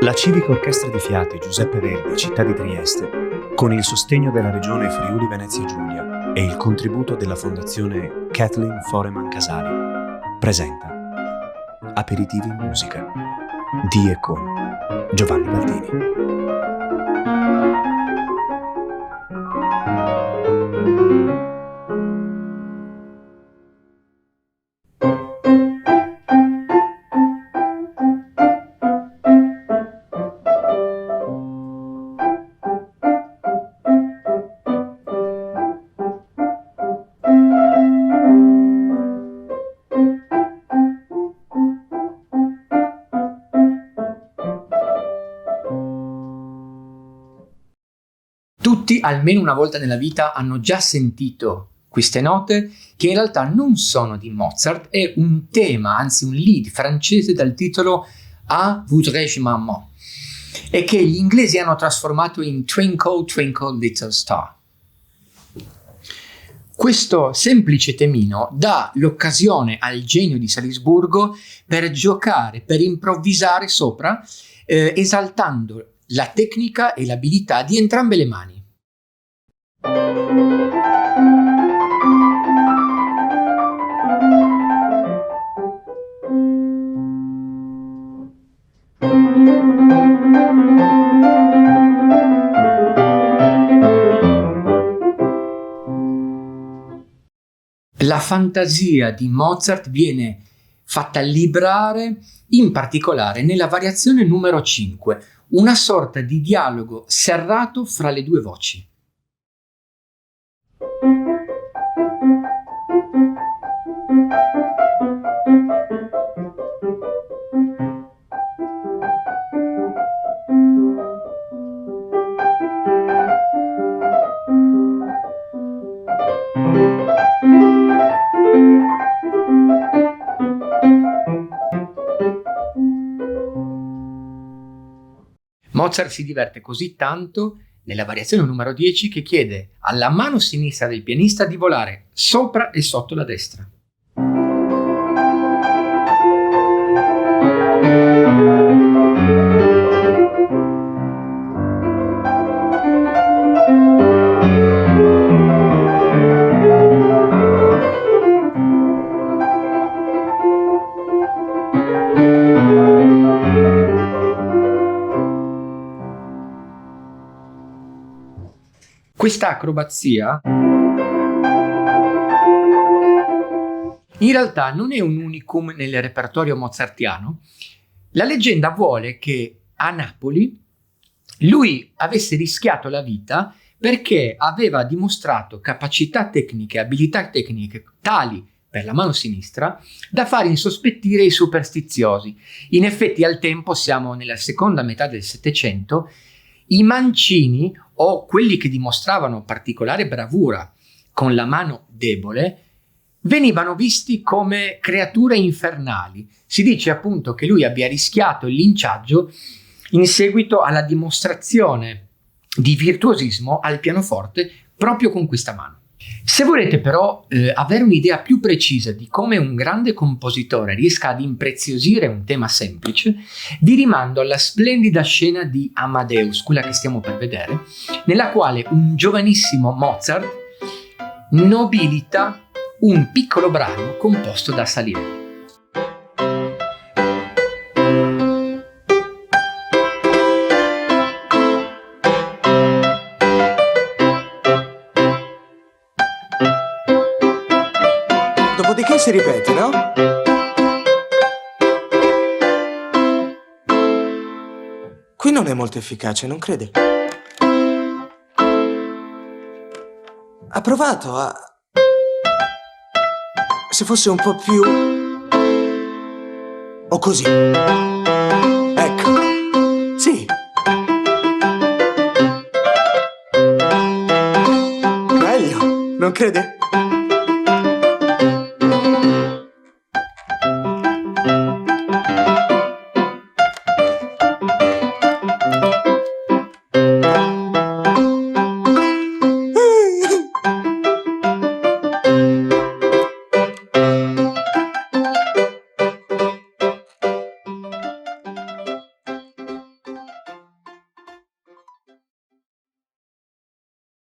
La Civica Orchestra di Fiati Giuseppe Verdi, città di Trieste, con il sostegno della Regione Friuli Venezia Giulia e il contributo della Fondazione Kathleen Foreman Casali, presenta Aperitivi in musica di e con Giovanni Baldini. Tutti, almeno una volta nella vita, hanno già sentito queste note che in realtà non sono di Mozart, è un tema, anzi un lead francese dal titolo Ah voudrais-je maman, e che gli inglesi hanno trasformato in Twinkle Twinkle Little Star. Questo semplice temino dà l'occasione al genio di Salisburgo per giocare, per improvvisare sopra, esaltando la tecnica e l'abilità di entrambe le mani. La fantasia di Mozart viene fatta librare in particolare nella variazione numero 5, una sorta di dialogo serrato fra le due voci. Mozart si diverte così tanto nella variazione numero 10 che chiede alla mano sinistra del pianista di volare sopra e sotto la destra. Questa acrobazia in realtà non è un unicum nel repertorio mozartiano. La leggenda vuole che a Napoli lui avesse rischiato la vita perché aveva dimostrato capacità tecniche, abilità tecniche tali per la mano sinistra da fare insospettire i superstiziosi. In effetti al tempo, siamo nella seconda metà del Settecento, i mancini o quelli che dimostravano particolare bravura con la mano debole venivano visti come creature infernali. Si dice appunto che lui abbia rischiato il linciaggio in seguito alla dimostrazione di virtuosismo al pianoforte proprio con questa mano. Se volete però avere un'idea più precisa di come un grande compositore riesca ad impreziosire un tema semplice, vi rimando alla splendida scena di Amadeus, quella che stiamo per vedere, nella quale un giovanissimo Mozart nobilita un piccolo brano composto da Salieri. Dopodiché si ripete, no? Qui non è molto efficace, non crede? Ha provato a... Se fosse un po' più... o così. Ecco. Sì. Meglio, non crede?